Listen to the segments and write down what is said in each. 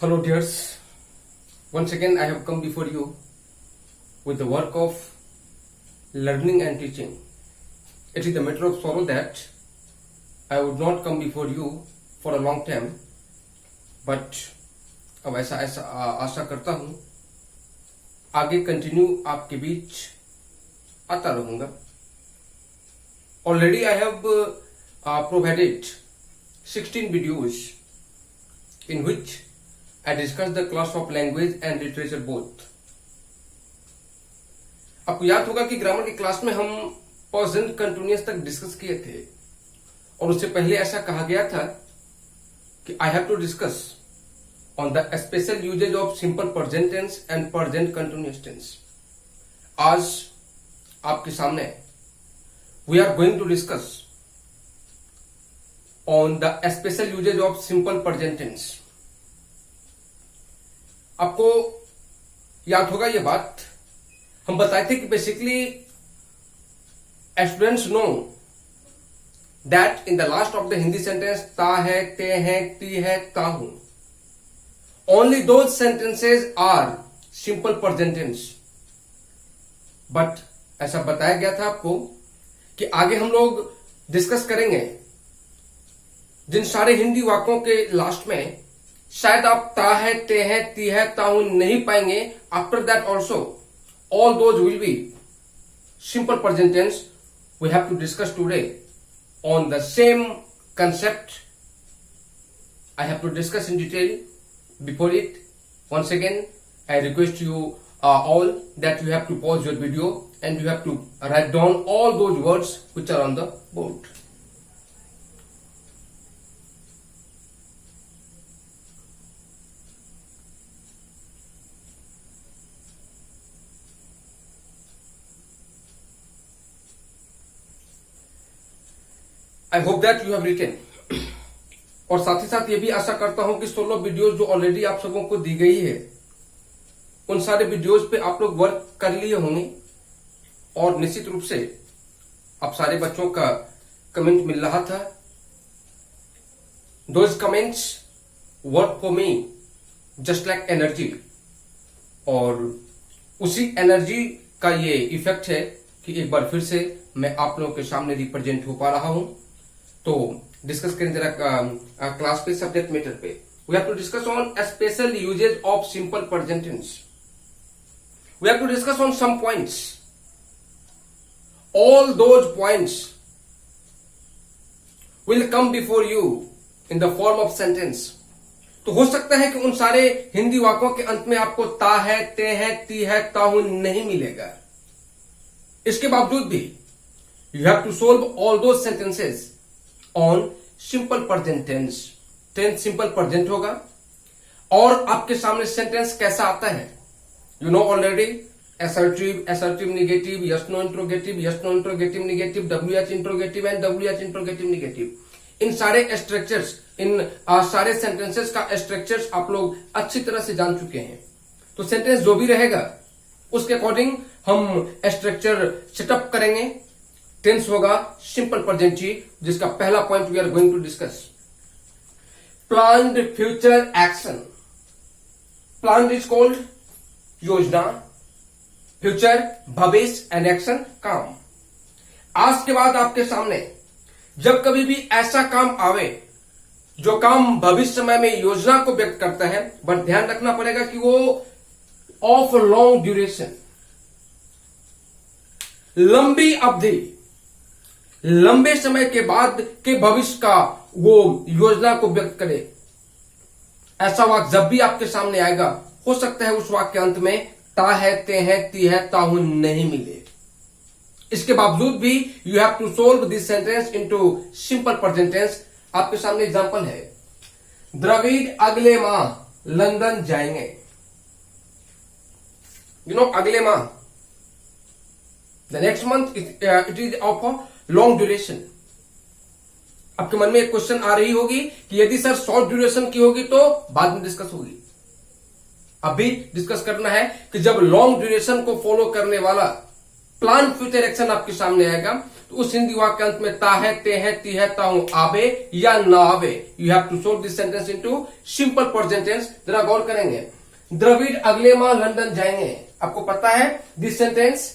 Hello dears, once again I have come before you with the work of learning and teaching. It is a matter of sorrow that I would not come before you for a long time, but अब ऐसा आशा करता हूँ आगे continue आपके बीच आता रहूंगा. Already I have provided 16 videos in which I discussed the class of language and literature both. आपको याद होगा कि ग्रामर की क्लास में हम प्रेजेंट कंटिन्यूअस तक डिस्कस किए थे और उससे पहले ऐसा कहा गया था कि I have to discuss on the special usages of simple present tense and present continuous tense. आज आपके सामने we are going to discuss on the special usages of simple present tense. आपको याद होगा ये बात, हम बताए थे कि basically students know that in the last of the Hindi sentence ता है, ते है, ती है, ता हूं. Only those sentences are simple present tense. But ऐसा बताया गया था आपको कि आगे हम लोग डिस्कस करेंगे जिन सारे हिंदी वाक्यों के लास्ट में शायद आप ता है, ते है, ती है, ताहू नहीं पाएंगे. After that also all those will be simple present tense. We have to discuss today on the same concept. I have to discuss in detail. Before it, once again I request you all that you have to pause your video and you have to write down all those words which are on the board. I hope that you have written. और साथ ही साथ ये भी आशा करता हूं कि 16 videos जो already आप सबों को दी गई है उन सारे वीडियोस पे आप लोग वर्क कर लिए होंगे और निश्चित रूप से आप सारे बच्चों का कमेंट मिल रहा था. Those comments work for me just like energy. और उसी एनर्जी का ये इफेक्ट है कि एक बार फिर से मैं आप लोगों के सामने रिप्रेजेंट हो पा रहा हूं. तो डिस्कस करें जरा क्लास पे, सब्जेक्ट मैटर पे. We have to discuss on special usages of simple present tense. We have to discuss on some points. All those points will come before you in the form of sentence. तो हो सकता है कि उन सारे हिंदी वाक्यों के अंत में आपको ता है, ते है, ती है, ताहू नहीं मिलेगा. इसके बावजूद भी you have to solve all those sentences on simple present tense. Tense simple present होगा और आपके सामने सेंटेंस कैसा आता है you know already. Assertive, assertive negative, yes no interrogative, yes no interrogative negative, WH interrogative and WH interrogative negative. इन सारे structures, इन सारे सेंटेंसेस का स्ट्रक्चर्स आप लोग अच्छी तरह से जान चुके हैं. तो सेंटेंस जो भी रहेगा उसके अकॉर्डिंग हम स्ट्रक्चर सेटअप करेंगे. टेंस होगा सिंपल प्रेजेंट जी, जिसका पहला point we are going to discuss. Planned future action. Planned is called योजना, फ्यूचर भविष्य एंड एक्शन काम. आज के बाद आपके सामने जब कभी भी ऐसा काम आवे जो काम भविष्य समय में योजना को व्यक्त करता है, बट ध्यान रखना पड़ेगा कि वो ऑफ लॉन्ग ड्यूरेशन, लंबी अवधि, लंबे समय के बाद के भविष्य का वो योजना को व्यक्त करे. ऐसा वाक्य जब भी आपके सामने आएगा हो सकता है उस वाक्य के अंत में ता है, ते है, ती है, ताहू नहीं मिले. इसके बावजूद भी you have to solve this sentence into simple present tense. आपके सामने एग्जांपल है, द्रविड़ अगले माह लंदन जाएंगे. यू नो अगले माह, the next month it is of long duration. आपके मन में एक क्वेश्चन आ रही होगी कि यदि सर शॉर्ट ड्यूरेशन की होगी तो बाद में डिस्कस होगी. अभी डिस्कस करना है कि जब लॉन्ग ड्यूरेशन को फॉलो करने वाला प्लान फ्यूचर एक्शन आपके सामने आएगा तो उस हिंदी वाक्य अंत में ता है, ते है, ती है, ताहू आवे या ना आवे। You have to solve this sentence into simple present tense. जरा गौर करेंगे, द्रविड़ अगले माह लंदन जाएंगे। आपको पता है this sentence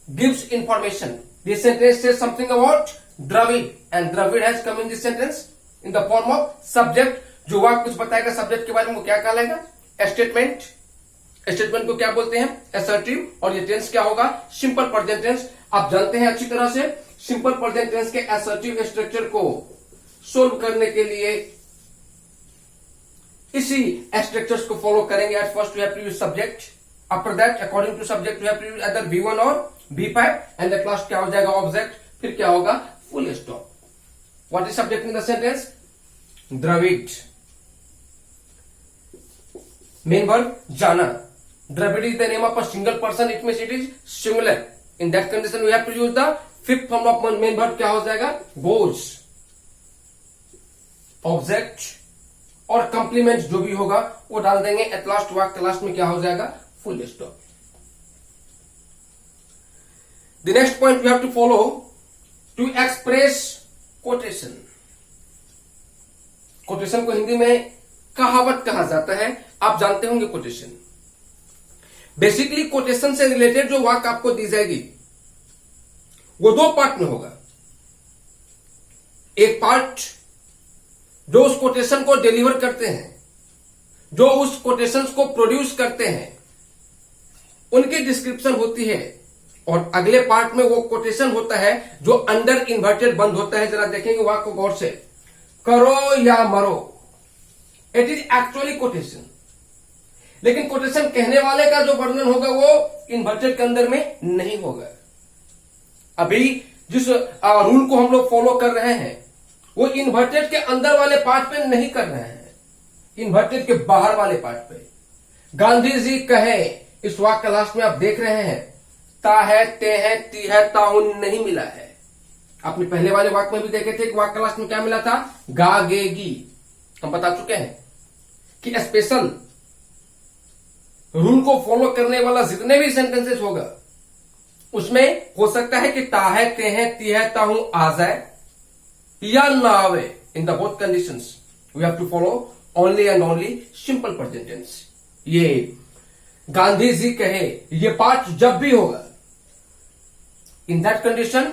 gives information. This sentence says something about Dravid and Dravid has come in this sentence in the form of subject. जो वाक्य कुछ बताएगा सब्जेक्ट के बारे में वो क्या कहलाएगा? स्टेटमेंट। स्टेटमेंट को क्या बोलते हैं? असर्टिव। और ये टेंस क्या होगा? Simple present tense. आप जानते हैं अच्छी तरह से सिंपल प्रेजेंट टेंस के असर्टिव स्ट्रक्चर को सोल्व करने के लिए इसी स्ट्रक्चर्स को फॉलो करेंगे। At first you have to use subject, after that according to subject you have to use other V1 और V5 एंड एट लास्ट क्या हो जाएगा? ऑब्जेक्ट। फिर क्या होगा? Full stop. What is subject in the sentence? Dravid. Main verb जाना। Dravid is the name of a single person, it means it is singular. In that condition we have to use the fifth form of main verb। क्या हो जाएगा? goes। Object और complement जो भी होगा वो डाल देंगे। एट लास्ट वाक्य लास्ट में क्या हो जाएगा? Full stop. The next point we have to follow to express quotation. Quotation को हिंदी में कहावत कहा जाता है। आप जानते होंगे कोटेशन। बेसिकली कोटेशन से रिलेटेड जो वाक्य आपको दी जाएगी वो दो पार्ट में होगा। एक पार्ट जो उस कोटेशन को डिलीवर करते हैं, जो उस कोटेशन को प्रोड्यूस करते हैं, उनकी डिस्क्रिप्शन होती है। और अगले पार्ट में वो कोटेशन होता है जो अंडर इन्वर्टेड बंद होता है। जरा देखेंगे वाक्य को गौर से। करो या मरो, इट इज एक्चुअली कोटेशन। लेकिन कोटेशन कहने वाले का जो वर्णन होगा वो इन्वर्टेड के अंदर में नहीं होगा। अभी जिस रूल को हम लोग फॉलो कर रहे हैं वो इन्वर्टेड के अंदर वाले पार्ट पे नहीं कर रहे हैं, इन्वर्टेड के बाहर वाले पार्ट पे। गांधी जी कहे, इस वाक्य लास्ट में आप देख रहे हैं ता है, ते है, ती है, ताहू नहीं मिला है। आपने पहले वाले वाक्य में भी देखे थे कि वाक्य लास्ट में क्या मिला था? गागेगी। हम बता चुके हैं कि स्पेशल रूल को फॉलो करने वाला जितने भी सेंटेंसेस होगा उसमें हो सकता है कि ता है, ते है, ती है, ताहू आ जाए या ना आवे। In the both conditions we have to follow only and only simple present tense. ये गांधी जी कहे, ये पार्ट जब भी होगा इन दैट कंडीशन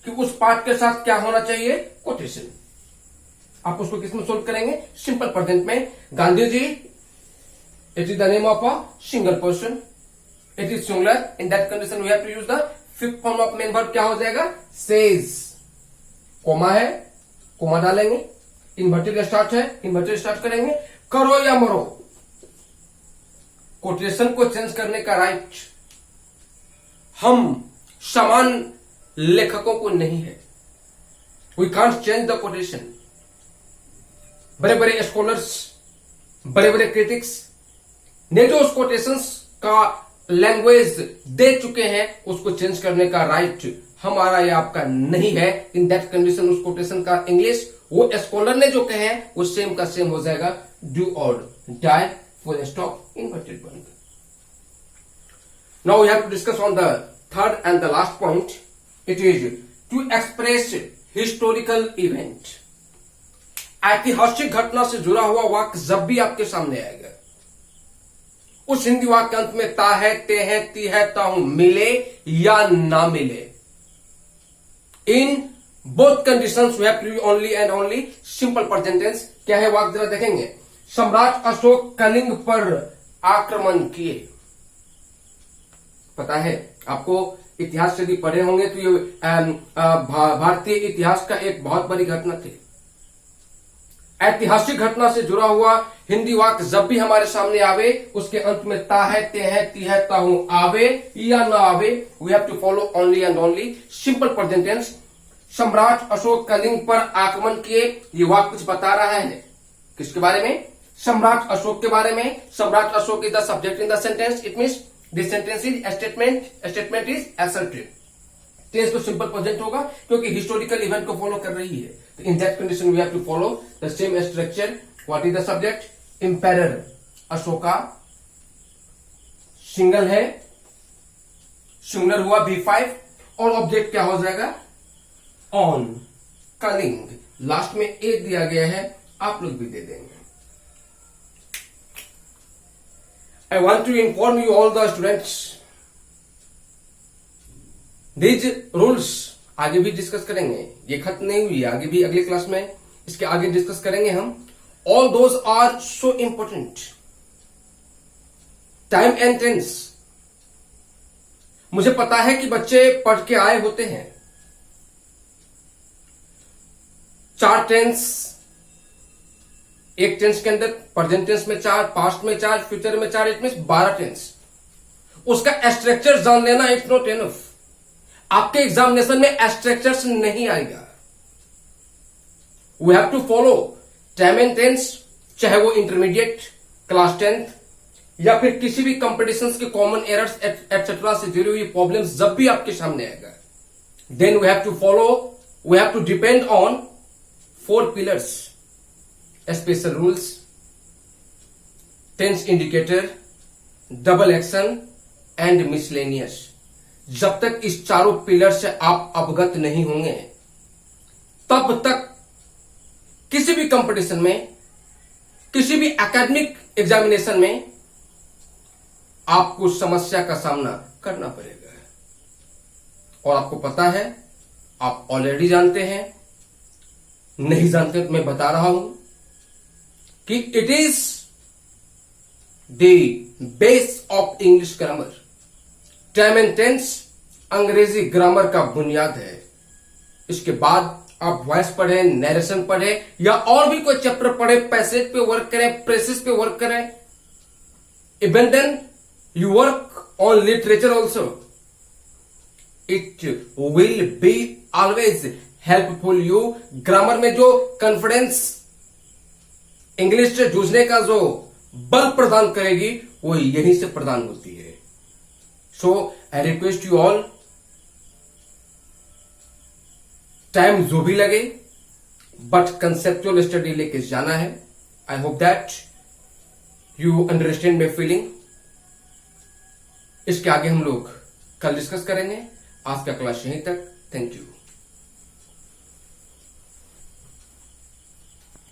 कि उस पार्ट के साथ क्या होना चाहिए? कोटेशन। आप उसको किसमें सोल्व करेंगे? सिंपल प्रेजेंट में। Gandhi ji, it is the name of a single person, it is singular. In that condition we have to use the fifth form of main verb. क्या हो जाएगा? सेज। कोमा है, कोमा डालेंगे। इन्वर्टेड स्टार्ट है, inverted start करेंगे। करो या मरो, कोटेशन को चेंज करने का राइट हम समान लेखकों को नहीं है। We can't change the quotation. बड़े बड़े स्कॉलर्स, बड़े बड़े क्रिटिक्स ने जो उस कोटेशंस का लैंग्वेज दे चुके हैं उसको चेंज करने का राइट हमारा या आपका नहीं है। इन दैट कंडीशन उस कोटेशन का इंग्लिश वो स्कॉलर ने जो कहे हैं वो सेम का सेम हो जाएगा। डू और डाई, फुल स्टॉप, इन्वर्टेड बंद। Now we have to discuss on the third and the last point. It is to express historical event. ऐतिहासिक घटना से जुड़ा हुआ वाक्य जब भी आपके सामने आएगा उस हिंदी वाक्य अंत में ता है, ते है, ती है, ताहू मिले या ना मिले। In both conditions we have to use only and only simple present tense. क्या है वाक्य जरा देखेंगे। सम्राट अशोक कलिंग पर आक्रमण किए। पता है आपको, इतिहास यदि पढ़े होंगे तो ये भारतीय इतिहास का एक बहुत बड़ी घटना थी। ऐतिहासिक घटना से जुड़ा हुआ हिंदी वाक्य जब भी हमारे सामने आवे उसके अंत में ता है, ते है, ती है, ताहू आवे या ना आवे। We have to follow only and only simple present tense. सम्राट अशोक कलिंग पर आक्रमण किए, ये वाक्य कुछ बता रहा है। किसके बारे में? सम्राट अशोक के बारे में। सम्राट Ashoka is the subject in the sentence. It means this sentence is statement, statement is assertive. Tense तो सिंपल प्रेजेंट होगा क्योंकि हिस्टोरिकल इवेंट को फॉलो कर रही है। तो in that condition we have to follow the same structure. What is the subject? Emperor Ashoka, single है, singular हुआ V5 और ऑब्जेक्ट क्या हो जाएगा? ऑन कलिंग, लास्ट में ए दिया गया है, आप लोग भी दे देंगे। I want to inform you all the students, these rules आगे भी डिस्कस करेंगे, ये खत्म नहीं हुई, आगे भी अगले क्लास में इसके आगे डिस्कस करेंगे हम। All those are so important. Time and tense, मुझे पता है कि बच्चे पढ़ के आए होते हैं। 4 टेंस, एक टेंस के अंदर प्रेजेंट टेंस में 4, पास्ट में 4, फ्यूचर में 4, इट मींस 12 टेंस। उसका स्ट्रक्चर जान लेना इट्स नॉट एनफ। आपके एग्जामिनेशन में एब्स्ट्रैक्चर्स नहीं आएगा। We have to follow time and tense, चाहे वो इंटरमीडिएट, क्लास 10th या फिर किसी भी कंपटीशंस के कॉमन एरर्स एटसेट्रा से जुड़ी हुई प्रॉब्लम्स जब भी आपके सामने आएगा, then we have to follow, we have to depend on 4 pillars: special rules, tense indicator, double action and miscellaneous. जब तक इस चारों पिलर से आप अवगत नहीं होंगे, तब तक किसी भी कंपटीशन में, किसी भी एकेडमिक एग्जामिनेशन में आपको समस्या का सामना करना पड़ेगा। और आपको पता है, आप ऑलरेडी जानते हैं, नहीं जानते तो मैं बता रहा हूं कि it is the base of English grammar. Time and tense अंग्रेजी ग्रामर का बुनियाद है। इसके बाद आप वॉइस पढ़े, नरेशन पढ़े या और भी कोई चैप्टर पढ़े, पैसेज पे वर्क करें, प्रेसेस पे वर्क करें, even then you work on literature also, it will be always helpful you. Grammar में जो कॉन्फिडेंस, इंग्लिश से जूझने का जो बल प्रदान करेगी, वो यहीं से प्रदान होती है। So I request you all, time जो भी लगे, बट कंसेप्चुअल स्टडी लेके जाना है। I hope that you understand my feeling. इसके आगे हम लोग कल डिस्कस करेंगे। आज का क्लास यहीं तक। Thank you.